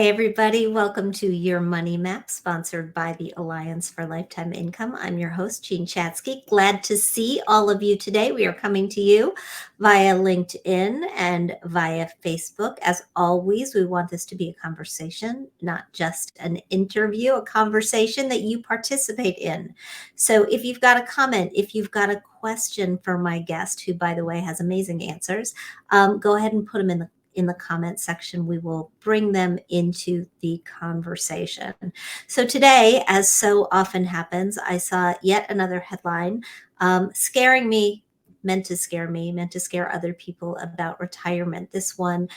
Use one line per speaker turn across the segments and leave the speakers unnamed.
everybody. Welcome to Your Money Map, sponsored by the Alliance for Lifetime Income. I'm your host, Jean Chatzky. Glad to see all of you today. We are coming to you via LinkedIn and via Facebook. As always, we want this to be a conversation, not just an interview, a conversation that you participate in. So if you've got a comment, if you've got a question for my guest, who, by the way, has amazing answers, go ahead and put them in the comment section. We will bring them into the conversation. So today, as so often happens, I saw yet another headline scaring me, meant to scare other people about retirement. This one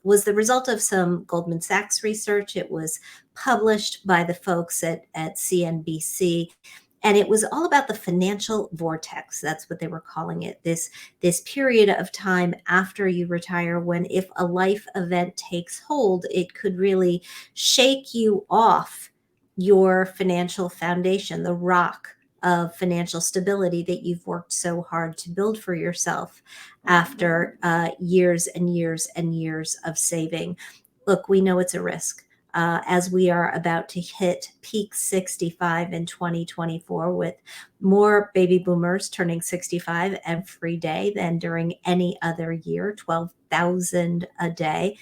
was the result of some Goldman Sachs research. It was published by the folks at CNBC. And it was all about the financial vortex. That's what they were calling it. This period of time after you retire, when if a life event takes hold, it could really shake you off your financial foundation, the rock of financial stability that you've worked so hard to build for yourself after years and years and years of saving. Look, we know it's a risk. As we are about to hit peak 65 in 2024, with more baby boomers turning 65 every day than during any other year, 12,000 a day.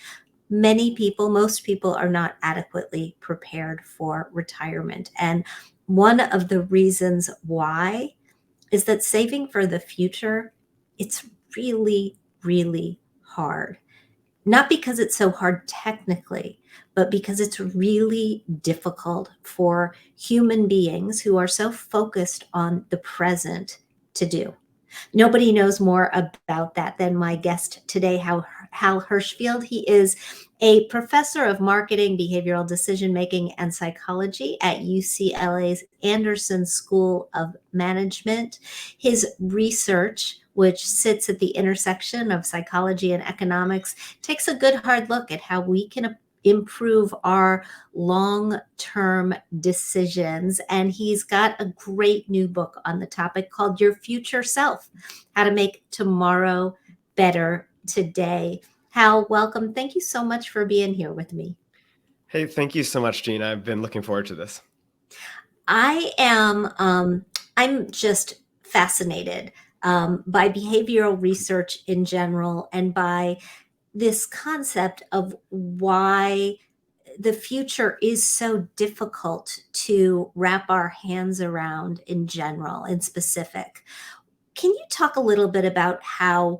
Many people, most people, are not adequately prepared for retirement. And one of the reasons why is that saving for the future, it's really, really hard. Not because it's so hard technically, but because it's really difficult for human beings who are so focused on the present to do. Nobody knows more about that than my guest today, Hal Hershfield. He is a professor of marketing, behavioral decision making, and psychology at UCLA's Anderson School of Management. His research, which sits at the intersection of psychology and economics, takes a good hard look at how we can improve our long-term decisions. And he's got a great new book on the topic called Your Future Self: How to Make Tomorrow Better Today. Hal, welcome. Thank you so much for being here with me.
Hey, thank you so much, Jean. I've been looking forward to this.
I'm just fascinated by behavioral research in general, and by this concept of why the future is so difficult to wrap our hands around in general and specific. Can you talk a little bit about how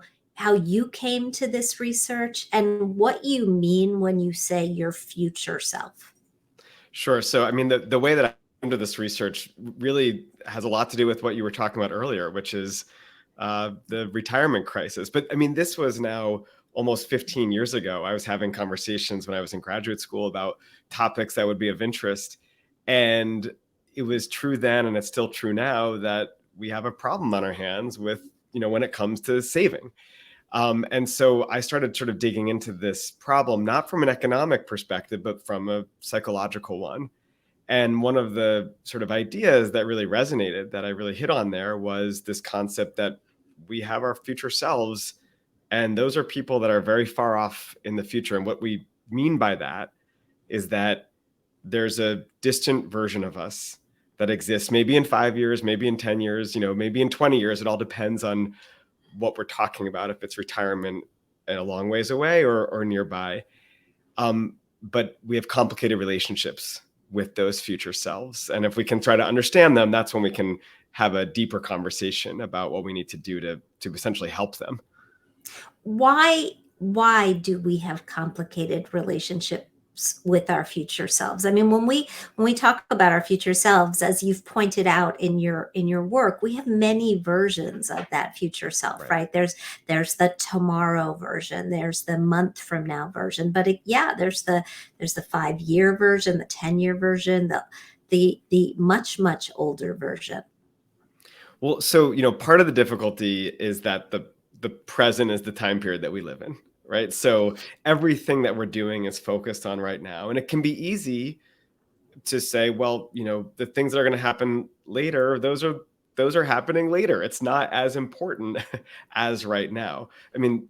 you came to this research and what you mean when you say your future self?
Sure. So, I mean, the way that I came to this research really has a lot to do with what you were talking about earlier, which is the retirement crisis. But I mean, this was now almost 15 years ago. I was having conversations when I was in graduate school about topics that would be of interest. And it was true then, and it's still true now, that we have a problem on our hands with, when it comes to saving. And so I started sort of digging into this problem, not from an economic perspective, but from a psychological one. And one of the sort of ideas that really resonated, that I really hit on there, was this concept that we have our future selves, and those are people that are very far off in the future. And what we mean by that is that there's a distant version of us that exists, maybe in 5 years, maybe in 10 years, maybe in 20 years. It all depends on what we're talking about, if it's retirement a long ways away or nearby. But we have complicated relationships with those future selves. And if we can try to understand them, that's when we can have a deeper conversation about what we need to do to essentially help them.
Why do we have complicated relationships with our future selves? I mean, when we talk about our future selves, as you've pointed out in your work, we have many versions of that future self, right? There's the tomorrow version, there's the month from now version, but there's the 5-year version, the 10-year version, the much older version.
Well, so part of the difficulty is that the present is the time period that we live in, right? So everything that we're doing is focused on right now. And it can be easy to say, well, the things that are going to happen later, those are happening later. It's not as important as right now. I mean,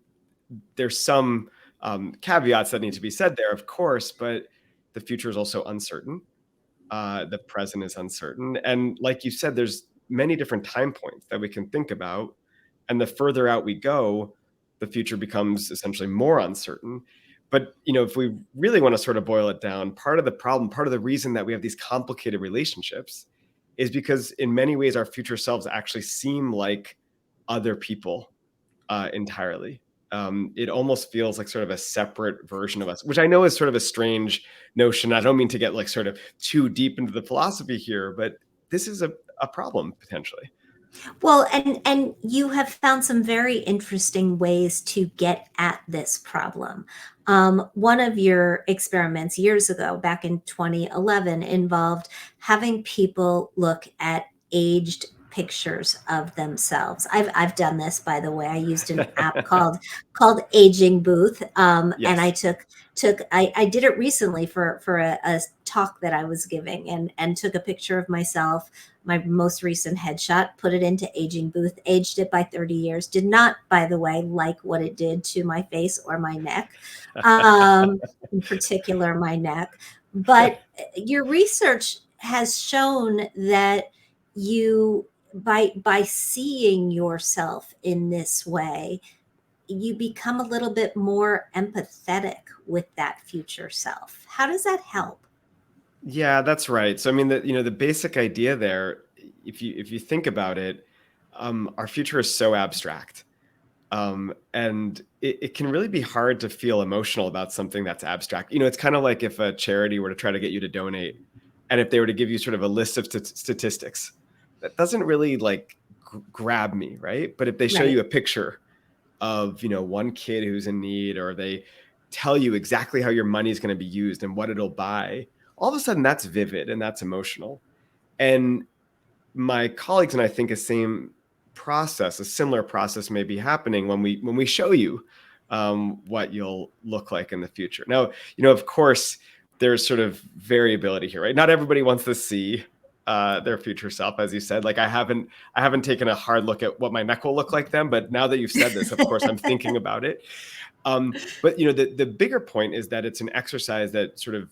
there's some caveats that need to be said there, of course, but the future is also uncertain. The present is uncertain. And like you said, there's many different time points that we can think about. And the further out we go, the future becomes essentially more uncertain. But if we really want to sort of boil it down, part of the problem, part of the reason that we have these complicated relationships is because in many ways our future selves actually seem like other people entirely. It almost feels like sort of a separate version of us, which I know is sort of a strange notion. I don't mean to get like sort of too deep into the philosophy here, but this is a problem potentially.
Well, and you have found some very interesting ways to get at this problem. One of your experiments years ago, back in 2011, involved having people look at aged pictures of themselves. I've done this, by the way. I used an app called Aging Booth, and I
Yes.
I did it recently for a talk that I was giving, and took a picture of myself, my most recent headshot, put it into Aging Booth, aged it by 30 years. Did not, by the way, like what it did to my face or my neck, in particular my neck. But your research has shown that you, by seeing yourself in this way, you become a little bit more empathetic with that future self. How does that help?
Yeah, that's right. So I mean, the basic idea there, if you think about it, our future is so abstract. And it can really be hard to feel emotional about something that's abstract. It's kind of like if a charity were to try to get you to donate, and if they were to give you sort of a list of statistics, that doesn't really like grab me, right? But if they show
Right.
you a picture of one kid who's in need, or they tell you exactly how your money is going to be used and what it'll buy, all of a sudden that's vivid and that's emotional. And my colleagues and I think a similar process may be happening when we show you what you'll look like in the future. Now, of course, there's sort of variability here, right? Not everybody wants to see their future self, as you said. Like I haven't taken a hard look at what my neck will look like then, but now that you've said this, of course, I'm thinking about it. But the bigger point is that it's an exercise that sort of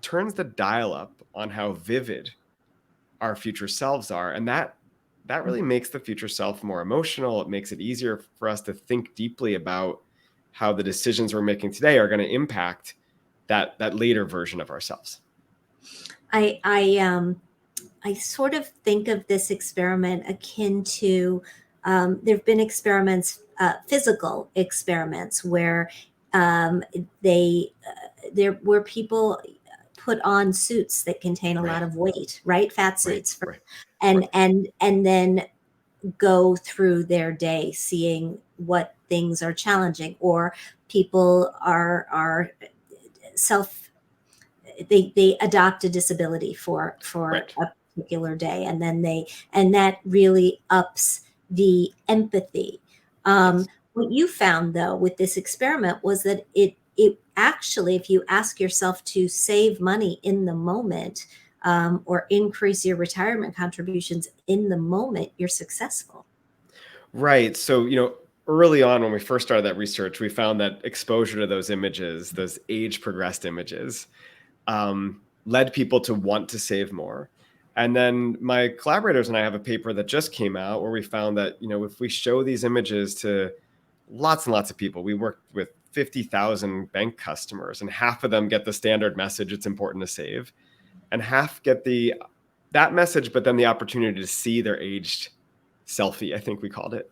turns the dial up on how vivid our future selves are, and that really makes the future self more emotional. It makes it easier for us to think deeply about how the decisions we're making today are going to impact that later version of ourselves.
I sort of think of this experiment akin to, there have been experiments, physical experiments, where they where people put on suits that contain a lot
Right,
of weight, right? Fat
right,
suits,
right,
and
right,
and then go through their day seeing what things are challenging, or people are self they adopt a disability for
right.
a particular day, and then that really ups the empathy.
Yes.
What you found, though, with this experiment was that it actually, if you ask yourself to save money in the moment, or increase your retirement contributions in the moment, you're successful.
Right. So, early on when we first started that research, we found that exposure to those images, those age progressed images, led people to want to save more. And then my collaborators and I have a paper that just came out where we found that, if we show these images to lots and lots of people, we worked with 50,000 bank customers, and half of them get the standard message, it's important to save, and half get that message, but then the opportunity to see their aged selfie, I think we called it.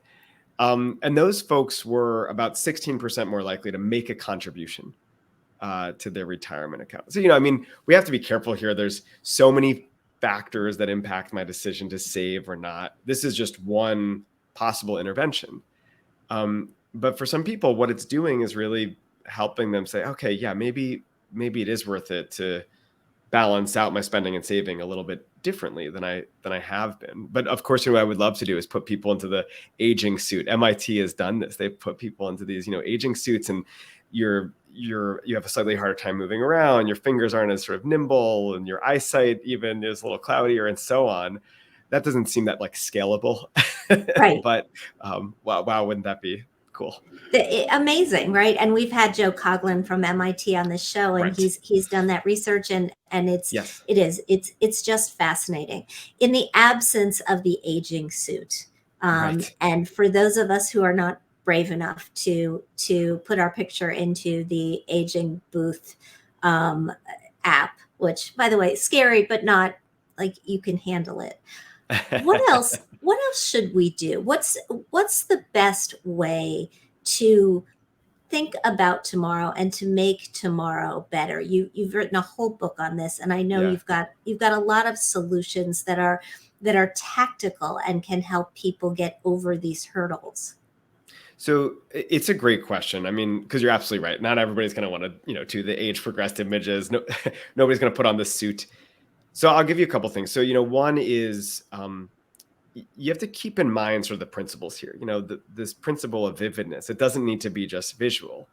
And those folks were about 16% more likely to make a contribution to their retirement account. So, I mean, we have to be careful here. There's so many factors that impact my decision to save or not. This is just one possible intervention. But for some people, what it's doing is really helping them say, okay, yeah, maybe it is worth it to balance out my spending and saving a little bit differently than I have been. But of course, what I would love to do is put people into the aging suit. MIT has done this. They've put people into these, aging suits, and you have a slightly harder time moving around. Your fingers aren't as sort of nimble, and your eyesight even is a little cloudier, and so on. That doesn't seem that like scalable,
Right.
but wow, wouldn't that be cool.
Amazing, right? And we've had Joe Coughlin from MIT on this show, and
Right.
he's done that research, and
Yes.
it's just fascinating. In the absence of the aging suit,
Right.
and for those of us who are not brave enough to put our picture into the aging booth um, app, which, by the way, scary, but not like you can handle it. What else should we do? What's the best way to think about tomorrow and to make tomorrow better? You've written a whole book on this, and I know
Yeah.
you've got a lot of solutions that are tactical and can help people get over these hurdles.
So it's a great question. I mean, because you're absolutely right. Not everybody's going to want to, do the age progressed images. No, nobody's going to put on the suit. So I'll give you a couple things. So, one is you have to keep in mind sort of the principles here. This principle of vividness. It doesn't need to be just visual.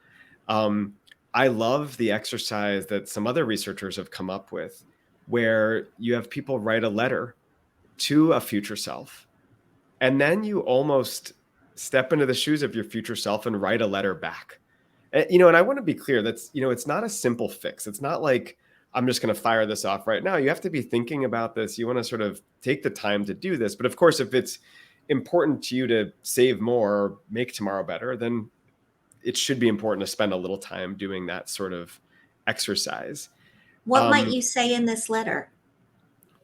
I love the exercise that some other researchers have come up with, where you have people write a letter to a future self, and then you almost step into the shoes of your future self and write a letter back. And I want to be clear, that's, it's not a simple fix. It's not like I'm just going to fire this off right now. You have to be thinking about this. You want to sort of take the time to do this. But of course, if it's important to you to save more or make tomorrow better, then it should be important to spend a little time doing that sort of exercise.
What might you say in this letter?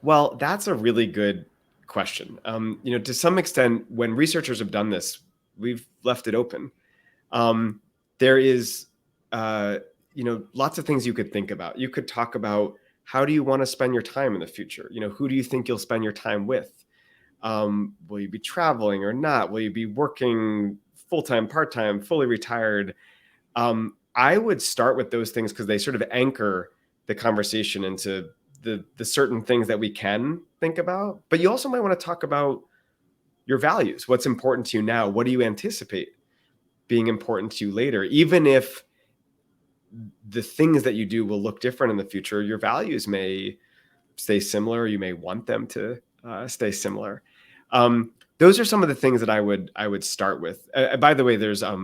Well, that's a really good question. To some extent, when researchers have done this, we've left it open. There is, lots of things you could think about. You could talk about, how do you want to spend your time in the future? Who do you think you'll spend your time with? Will you be traveling or not? Will you be working full-time, part-time, fully retired? I would start with those things because they sort of anchor the conversation into the certain things that we can think about. But you also might want to talk about your values. What's important to you now? What do you anticipate being important to you later? Even if the things that you do will look different in the future, your values may stay similar. You may want them to stay similar. Those are some of the things that I would start with. By the way, there's I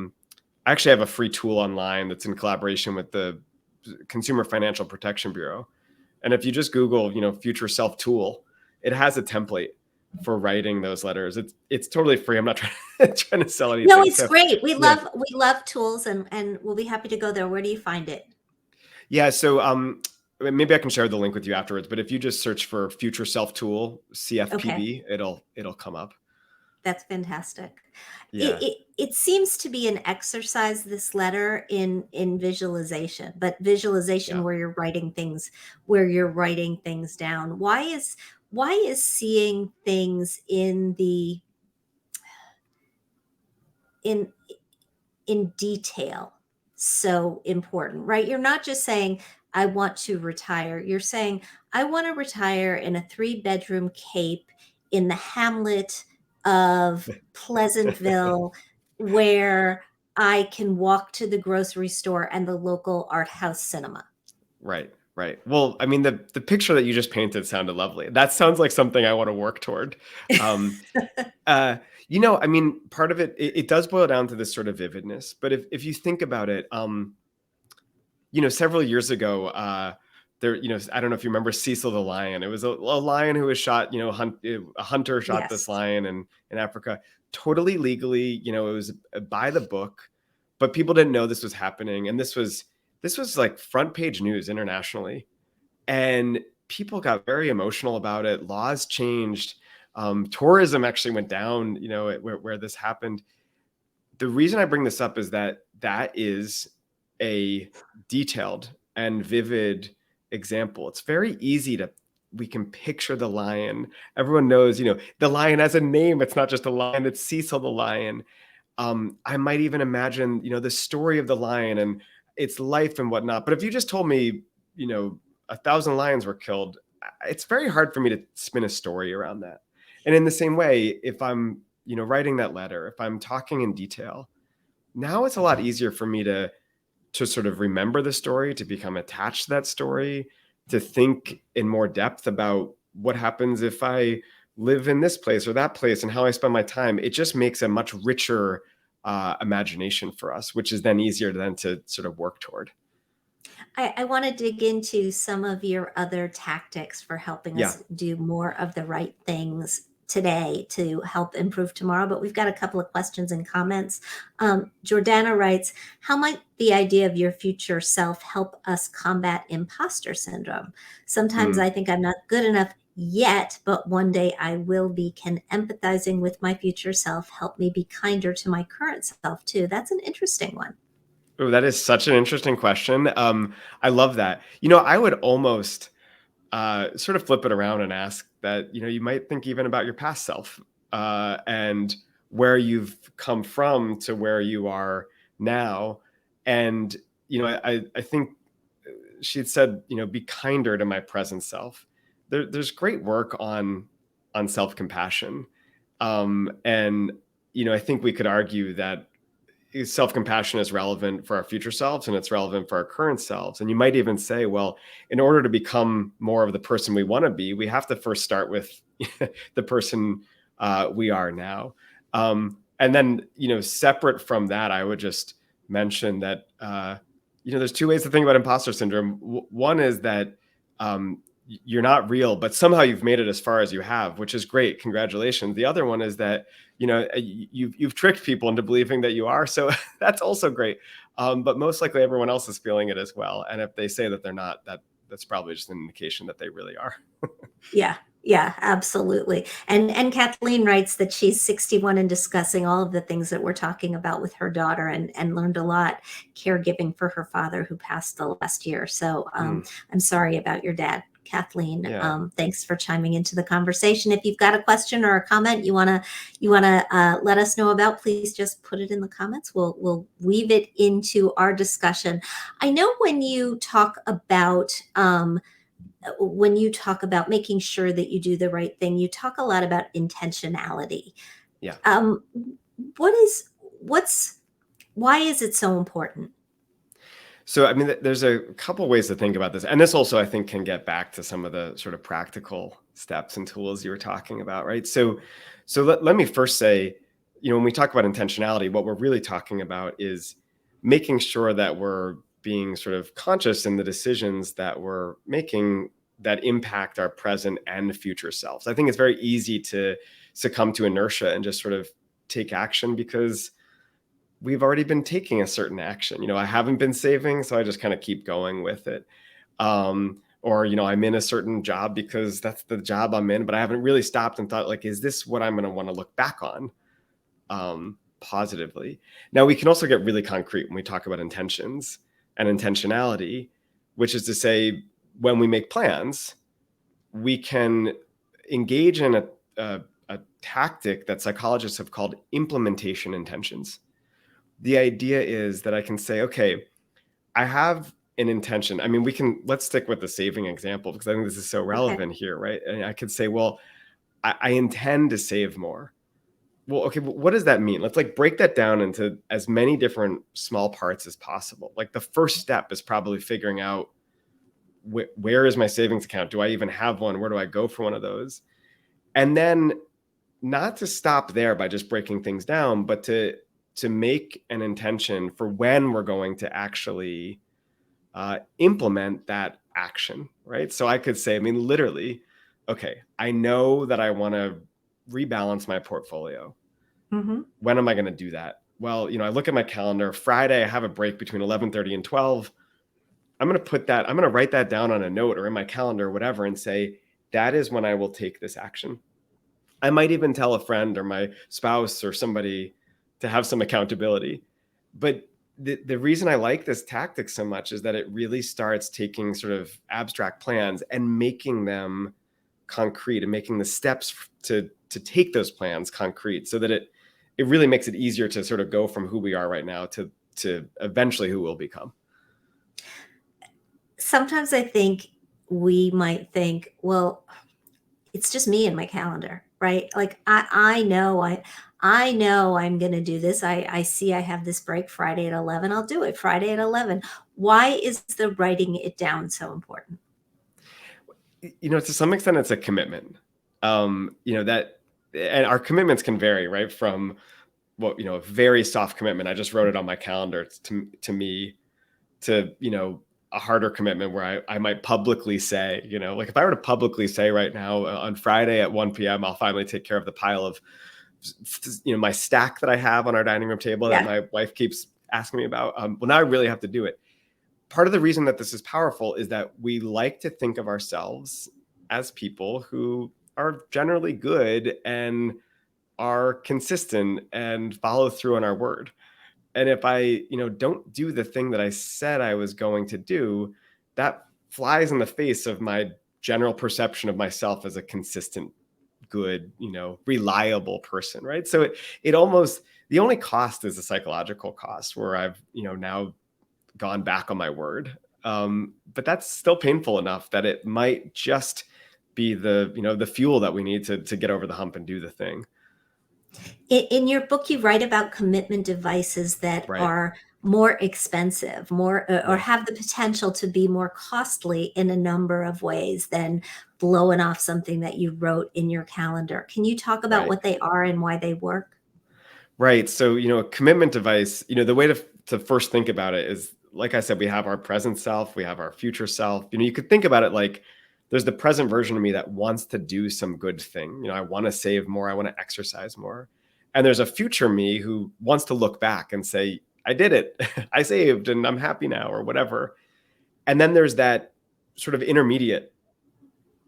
actually have a free tool online that's in collaboration with the Consumer Financial Protection Bureau. And if you just Google, future self tool, it has a template for writing those letters. It's totally free. I'm not trying to sell anything.
No, it's great. We
yeah.
love tools, and we'll be happy to go there. Where do you find it?
Yeah. So maybe I can share the link with you afterwards, but if you just search for future self tool, CFPB,
Okay.
it'll come up.
That's fantastic.
Yeah.
It seems to be an exercise, this letter, in visualization, but visualization
Yeah.
where you're writing things down. Why is seeing things in in detail so important, right? You're not just saying, I want to retire. You're saying, I want to retire in a 3-bedroom cape in the hamlet of Pleasantville, where I can walk to the grocery store and the local art house cinema.
Right. Right. Well, I mean, the picture that you just painted sounded lovely. That sounds like something I want to work toward. Um, I mean, part of it does boil down to this sort of vividness. But if you think about it, several years ago, there, I don't know if you remember Cecil the lion. It was a lion who was shot. A hunter shot this
Yes.
lion in Africa, totally legally. It was by the book, but people didn't know this was happening, and this was like front page news internationally, and people got very emotional about it. Laws changed. Tourism actually went down. Where this happened. The reason I bring this up is that is a detailed and vivid example. It's very easy we can picture the lion. Everyone knows, the lion has a name. It's not just a lion, it's Cecil the lion. I might even imagine, the story of the lion and its life and whatnot. But if you just told me, 1,000 lions were killed, it's very hard for me to spin a story around that. And in the same way, if I'm, writing that letter, if I'm talking in detail, now it's a lot easier for me to sort of remember the story, to become attached to that story, to think in more depth about what happens if I live in this place or that place and how I spend my time. It just makes a much richer imagination for us, which is then easier then to sort of work toward.
I want to dig into some of your other tactics for helping
Yeah.
us do more of the right things today to help improve tomorrow. But we've got a couple of questions and comments. Jordana writes, how might the idea of your future self help us combat imposter syndrome? Sometimes
Mm.
I think I'm not good enough yet, but one day I will be. Can empathizing with my future self help me be kinder to my current self too? That's an interesting one.
Oh, that is such an interesting question. I love that. I would almost sort of flip it around and ask that, you might think even about your past self and where you've come from to where you are now. And, I think she'd said, be kinder to my present self. There's great work on self-compassion. And, I think we could argue that self-compassion is relevant for our future selves and it's relevant for our current selves. And you might even say, well, in order to become more of the person we want to be, we have to first start with the person we are now. And then, separate from that, I would just mention that, there's two ways to think about imposter syndrome. One is that you're not real, but somehow you've made it as far as you have, which is great. Congratulations. The other one is that, you've tricked people into believing that you are. So that's also great. But most likely everyone else is feeling it as well. And if they say that they're not, that's probably just an indication that they really are.
Yeah, yeah, absolutely. And Kathleen writes that she's 61 and discussing all of the things that we're talking about with her daughter and learned a lot caregiving for her father who passed the last year. So
Mm,
I'm sorry about your dad, Kathleen.
yeah.
Thanks for chiming into the conversation. If you've got a question or a comment you wanna let us know about, please just put it in the comments. We'll weave it into our discussion. I know when you talk about making sure that you do the right thing, you talk a lot about intentionality.
Yeah.
Um, what's why is it so important?
So, I mean, there's a couple ways to think about this. And this also, I think, can get back to some of the sort of practical steps and tools you were talking about, right? So let me first say, when we talk about intentionality, what we're really talking about is making sure that we're being sort of conscious in the decisions that we're making that impact our present and future selves. I think it's very easy to succumb to inertia and just sort of take action because we've already been taking a certain action. I haven't been saving, so I just kind of keep going with it. Or, I'm in a certain job because that's the job I'm in, but I haven't really stopped and thought, like, is this what I'm going to want to look back on positively? Now, we can also get really concrete when we talk about intentions and intentionality, which is to say, when we make plans, we can engage in a tactic that psychologists have called implementation intentions. The idea is that I can say, okay, I have an intention. I mean, let's stick with the saving example because I think this is so
Okay.
relevant here, right? And I could say, well, I intend to save more. Well, okay, what does that mean? Let's like break that down into as many different small parts as possible. Like the first step is probably figuring out where is my savings account? Do I even have one? Where do I go for one of those? And then not to stop there by just breaking things down, but to make an intention for when we're going to actually implement that action, right? So I could say, I mean, literally, okay, I know that I want to rebalance my portfolio.
Hmm.
When am I going to do that? Well, I look at my calendar. Friday, I have a break between 11:30 and 12. I'm going to write that down on a note or in my calendar or whatever and say, that is when I will take this action. I might even tell a friend or my spouse or somebody to have some accountability. But the reason I like this tactic so much is that it really starts taking sort of abstract plans and making them concrete and making the steps to take those plans concrete so that it really makes it easier to sort of go from who we are right now to eventually who we'll become.
Sometimes I think we might think, well, it's just me and my calendar, right? Like I know I'm going to do this. I see I have this break Friday at 11. I'll do it Friday at 11. Why is the writing it down so important?
To some extent, it's a commitment. That, and our commitments can vary, right? From well, a very soft commitment. I just wrote it on my calendar to me, to, a harder commitment where I might publicly say, like if I were to publicly say right now on Friday at 1 p.m., I'll finally take care of the pile of, my stack that I have on our dining room table that
Yeah.
my wife keeps asking me about. Well, now I really have to do it. Part of the reason that this is powerful is that we like to think of ourselves as people who are generally good and are consistent and follow through on our word. And if I, don't do the thing that I said I was going to do, that flies in the face of my general perception of myself as a consistent, good, reliable person, right? So it almost, the only cost is the psychological cost where I've, now gone back on my word. But that's still painful enough that it might just be the fuel that we need to get over the hump and do the thing.
In your book, you write about commitment devices that
Right.
are more expensive, more or
Yeah.
have the potential to be more costly in a number of ways than blowing off something that you wrote in your calendar. Can you talk about
Right.
what they are and why they work?
Right. So, a commitment device, the way to first think about it is, like I said, we have our present self, we have our future self. You could think about it like there's the present version of me that wants to do some good thing. I want to save more, I want to exercise more. And there's a future me who wants to look back and say, I did it. I saved and I'm happy now, or whatever. And then there's that sort of intermediate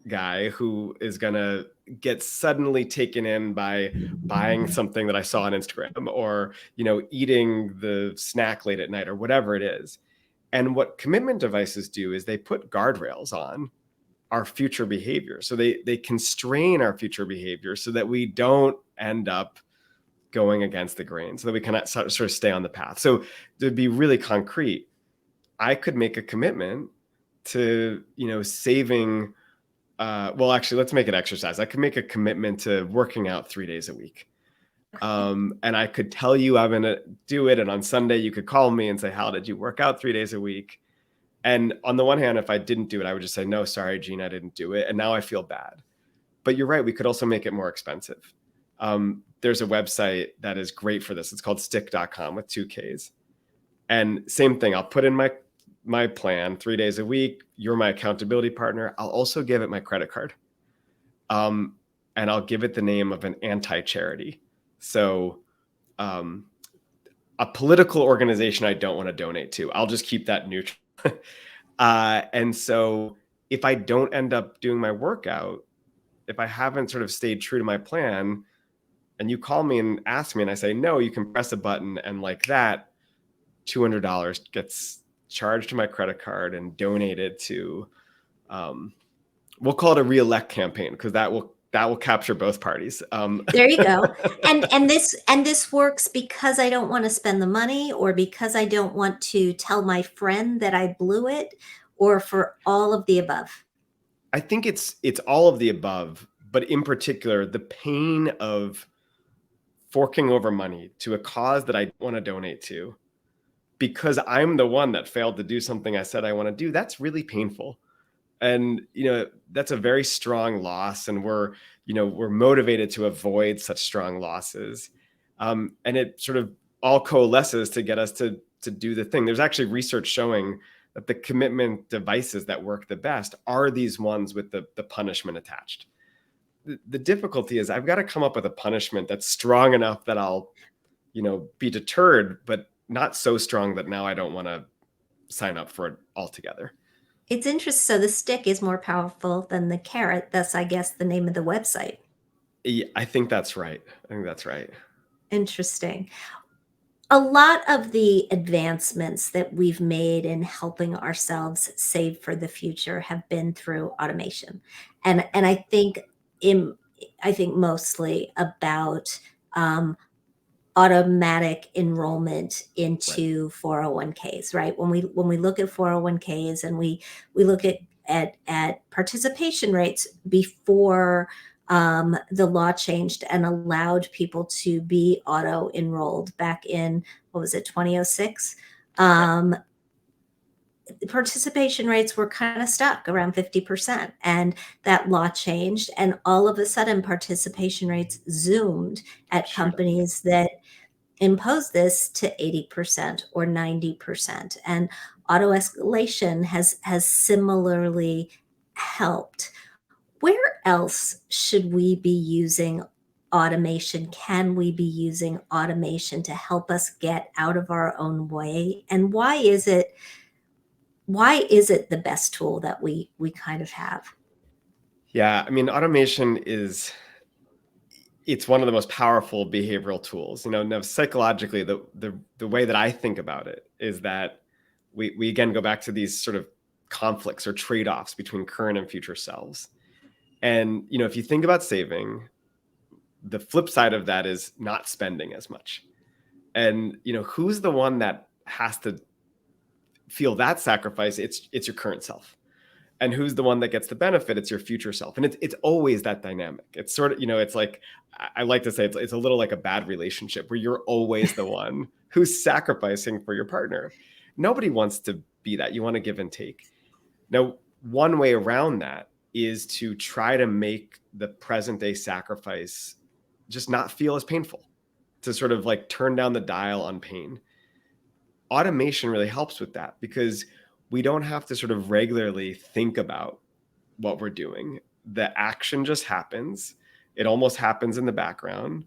guy who is going to get suddenly taken in by buying something that I saw on Instagram, or, eating the snack late at night, or whatever it is. And what commitment devices do is they put guardrails on our future behavior. So they constrain our future behavior so that we don't end up going against the grain, so that we can sort of stay on the path. So to be really concrete, I could make a commitment to, saving, well, actually, let's make it exercise. I could make a commitment to working out 3 days a week. And I could tell you I'm going to do it. And on Sunday, you could call me and say, how did you work out 3 days a week? And on the one hand, if I didn't do it, I would just say, no, sorry, Gene, I didn't do it. And now I feel bad. But you're right. We could also make it more expensive. There's a website that is great for this. It's called stick.com with 2 Ks. And same thing. I'll put in my plan 3 days a week. You're my accountability partner. I'll also give it my credit card. And I'll give it the name of an anti-charity. So a political organization I don't want to donate to. I'll just keep that neutral. And so if I don't end up doing my workout, if I haven't sort of stayed true to my plan, and you call me and ask me and I say, no, you can press a button, and like that, $200 gets charged to my credit card and donated to, we'll call it a reelect campaign, because that will capture both parties.
There you go. And this works because I don't want to spend the money, or because I don't want to tell my friend that I blew it, or for all of the above.
I think it's all of the above, but in particular, the pain of forking over money to a cause that I want to donate to, because I'm the one that failed to do something I said I want to do. That's really painful. And, that's a very strong loss. And we're motivated to avoid such strong losses. And it sort of all coalesces to get us to do the thing. There's actually research showing that the commitment devices that work the best are these ones with the punishment attached. The difficulty is I've got to come up with a punishment that's strong enough that I'll, be deterred, but not so strong that now I don't want to sign up for it altogether.
It's interesting. So the stick is more powerful than the carrot. That's, I guess, the name of the website.
Yeah, I think that's right.
Interesting. A lot of the advancements that we've made in helping ourselves save for the future have been through automation. And I think mostly about automatic enrollment
Right.
into 401ks, right? When we look at 401ks, and we look at participation rates before the law changed and allowed people to be auto enrolled back in, what was it, 2006?
Right.
The participation rates were kind of stuck around 50%, and that law changed, and all of a sudden participation rates zoomed at
Shoot.
companies that impose this to 80% or 90%. And auto escalation has similarly helped. Where else should we be using automation? Can we be using automation to help us get out of our own way? And why is it the best tool that we kind of have?
Yeah, I mean, automation it's one of the most powerful behavioral tools. Now psychologically, the way that I think about it is that we again go back to these sort of conflicts or trade-offs between current and future selves. And if you think about saving, the flip side of that is not spending as much. And who's the one that has to feel that sacrifice? It's your current self. And who's the one that gets the benefit? It's your future self. And it's always that dynamic. It's sort of, it's like, I like to say it's a little like a bad relationship where you're always the one who's sacrificing for your partner. Nobody wants to be that. You want to give and take. Now, one way around that is to try to make the present day sacrifice just not feel as painful, to sort of like turn down the dial on pain. Automation really helps with that because we don't have to sort of regularly think about what we're doing. The action just happens. It almost happens in the background.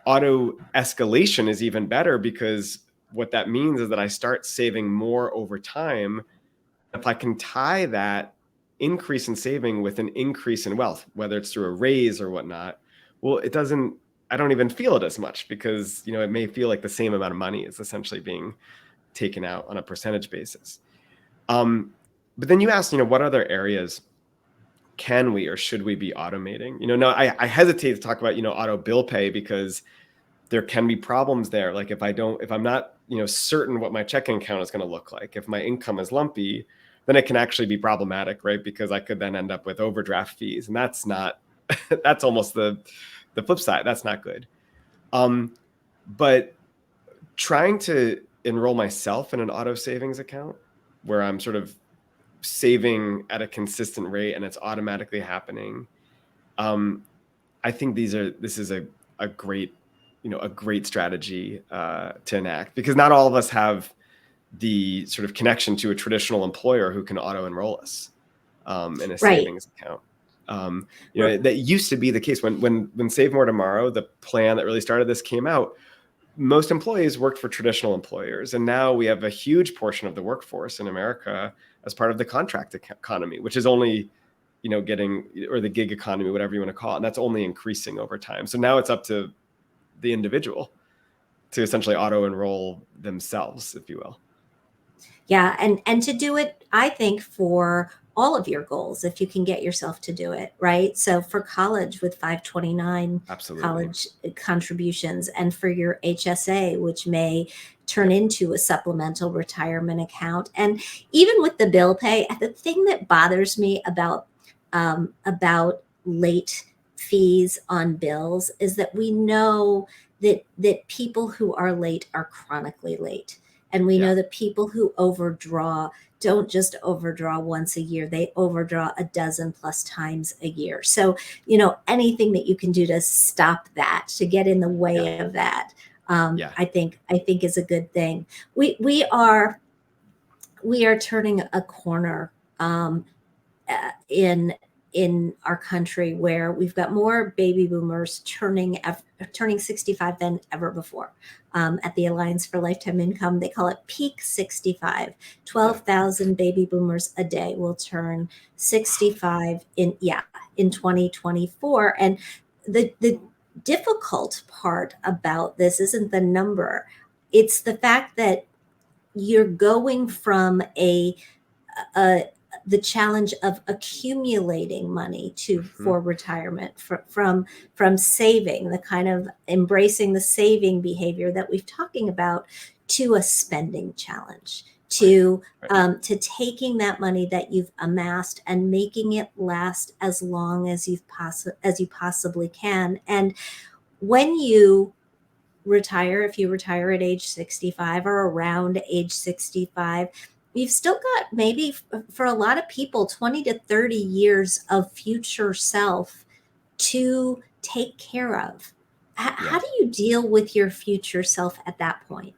Auto escalation is even better because what that means is that I start saving more over time. If I can tie that increase in saving with an increase in wealth, whether it's through a raise or whatnot, well, I don't even feel it as much because, it may feel like the same amount of money is essentially being taken out on a percentage basis. But then you asked, what other areas can we or should we be automating? No, I hesitate to talk about, auto bill pay because there can be problems there. Like if I'm not, certain what my checking account is going to look like, if my income is lumpy, then it can actually be problematic, right? Because I could then end up with overdraft fees, and that's not, that's almost the flip side. That's not good. But trying to enroll myself in an auto savings account where I'm sort of saving at a consistent rate and it's automatically happening. I think this is a great, a great strategy to enact because not all of us have the sort of connection to a traditional employer who can auto enroll us in a
Right.
savings account. That used to be the case when Save More Tomorrow, the plan that really started this, came out. Most employees worked for traditional employers. And now we have a huge portion of the workforce in America as part of the contract economy, which is only, or the gig economy, whatever you want to call it. And that's only increasing over time. So now it's up to the individual to essentially auto enroll themselves, if you will.
Yeah. And to do it, I think, for all of your goals, if you can get yourself to do it, right? So for college with 529
Absolutely.
college contributions, and for your HSA, which may turn into a supplemental retirement account. And even with the bill pay, the thing that bothers me about late fees on bills is that we know that people who are late are chronically late. And we know that people who overdraw don't just overdraw once a year, they overdraw a dozen plus times a year. So, anything that you can do to stop that, to get in the way of that, I think is a good thing. We are turning a corner in our country where we've got more baby boomers turning 65 than ever before. At the Alliance for Lifetime Income, they call it peak 65. 12,000 baby boomers a day will turn 65 in 2024. And the difficult part about this isn't the number. It's the fact that you're going from the challenge of accumulating money for retirement, from saving, the kind of embracing the saving behavior that we've talking about, to a spending challenge, to taking that money that you've amassed and making it last as long as you possibly can. And when you retire, if you retire at age 65 or around age 65, you've still got, maybe for a lot of people, 20 to 30 years of future self to take care of. How
Yeah.
do you deal with your future self at that point?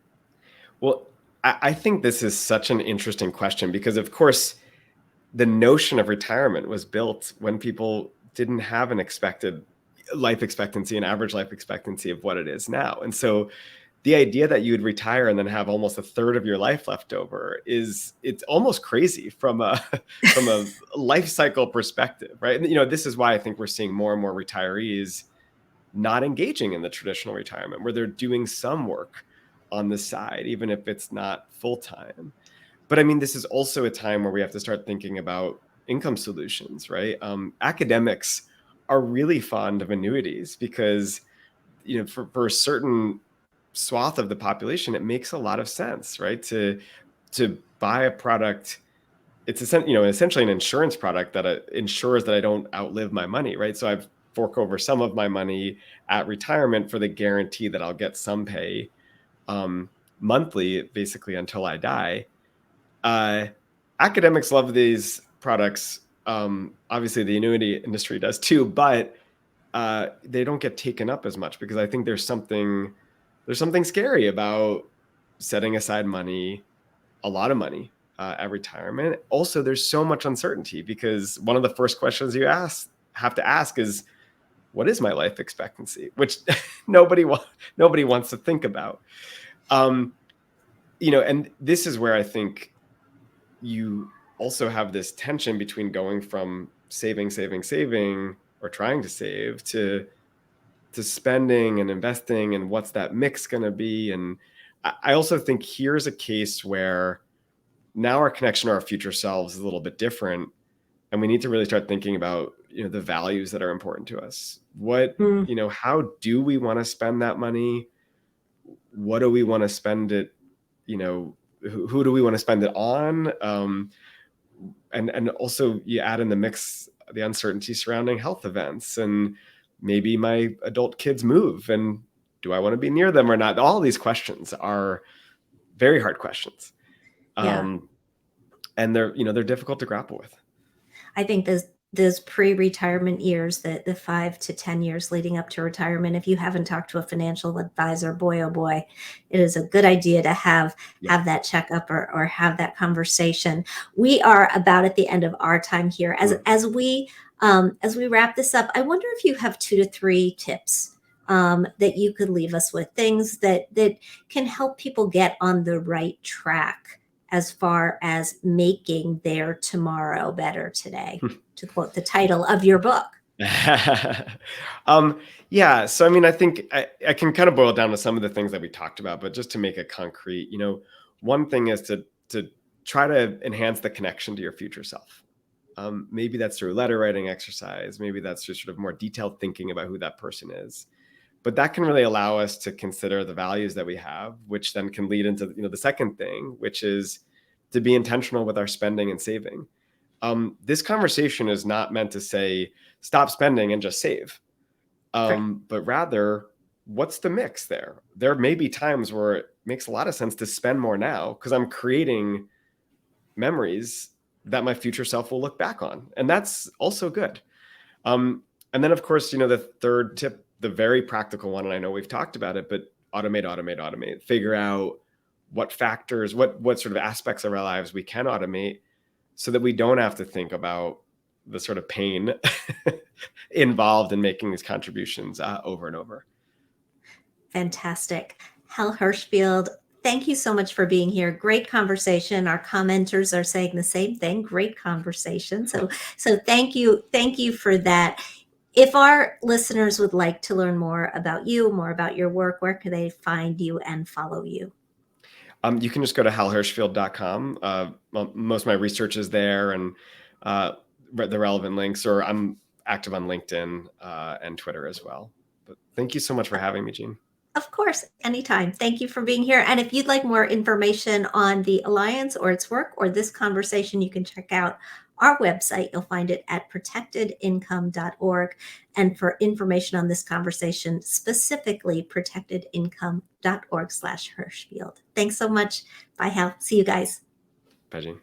Well, I think this is such an interesting question because, of course, the notion of retirement was built when people didn't have an expected life expectancy, an average life expectancy of what it is now. And so the idea that you would retire and then have almost a third of your life left over it's almost crazy from a from a life cycle perspective, right? And, this is why I think we're seeing more and more retirees not engaging in the traditional retirement where they're doing some work on the side, even if it's not full time. But I mean, this is also a time where we have to start thinking about income solutions, right? Academics are really fond of annuities because, for a certain swath of the population, it makes a lot of sense, right? To buy a product, it's essentially an insurance product that ensures that I don't outlive my money, right? So I've fork over some of my money at retirement for the guarantee that I'll get some pay um, monthly, basically until I die. uh, Academics love these products. Obviously, the annuity industry does too, but they don't get taken up as much because I think there's something scary about setting aside money, a lot of money at retirement. Also, there's so much uncertainty because one of the first questions you have to ask is, what is my life expectancy? Which nobody wants to think about. Um, and this is where I think you also have this tension between going from saving, or trying to save to spending and investing, and what's that mix going to be. And I also think here's a case where now our connection to our future selves is a little bit different, and we need to really start thinking about the values that are important to us. How do we want to spend that money? What do we want to spend it? Who do we want to spend it on? And also you add in the mix the uncertainty surrounding health events, and maybe my adult kids move, and do I want to be near them or not? All these questions are very hard questions,
Yeah.
and they're difficult to grapple with.
I think those pre-retirement years, the 5 to 10 years leading up to retirement, if you haven't talked to a financial advisor, boy oh boy, it is a good idea to have
Yeah.
have that checkup or have that conversation. We are about at the end of our time here. As we wrap this up, I wonder if you have 2 to 3 tips that you could leave us with, things that can help people get on the right track as far as making their tomorrow better today, to quote the title of your book.
Yeah. So, I mean, I think I can kind of boil down to some of the things that we talked about, but just to make it concrete, one thing is to try to enhance the connection to your future self. Maybe that's through letter writing exercise. Maybe that's just sort of more detailed thinking about who that person is. But that can really allow us to consider the values that we have, which then can lead into the second thing, which is to be intentional with our spending and saving. This conversation is not meant to say stop spending and just save,
Great.
but rather, what's the mix there? There may be times where it makes a lot of sense to spend more now because I'm creating memories that my future self will look back on, and that's also good. And then, of course, the third tip, the very practical one, and I know we've talked about it, but automate. Figure out what factors, what sort of aspects of our lives we can automate, so that we don't have to think about the sort of pain involved in making these contributions over and over.
Fantastic. Hal Hershfield, thank you so much for being here. Great conversation. Our commenters are saying the same thing. Great conversation. So thank you for that. If our listeners would like to learn more about you, more about your work, where can they find you and follow you?
You can just go to halhershfield.com. Most of my research is there, and the relevant links, or I'm active on LinkedIn and Twitter as well. But thank you so much for having me, Jean.
Of course, anytime. Thank you for being here. And if you'd like more information on the Alliance or its work or this conversation, you can check out our website. You'll find it at protectedincome.org. And for information on this conversation, specifically protectedincome.org/Hershfield. Thanks so much. Bye, Hal. See you guys.
Bye, Jean.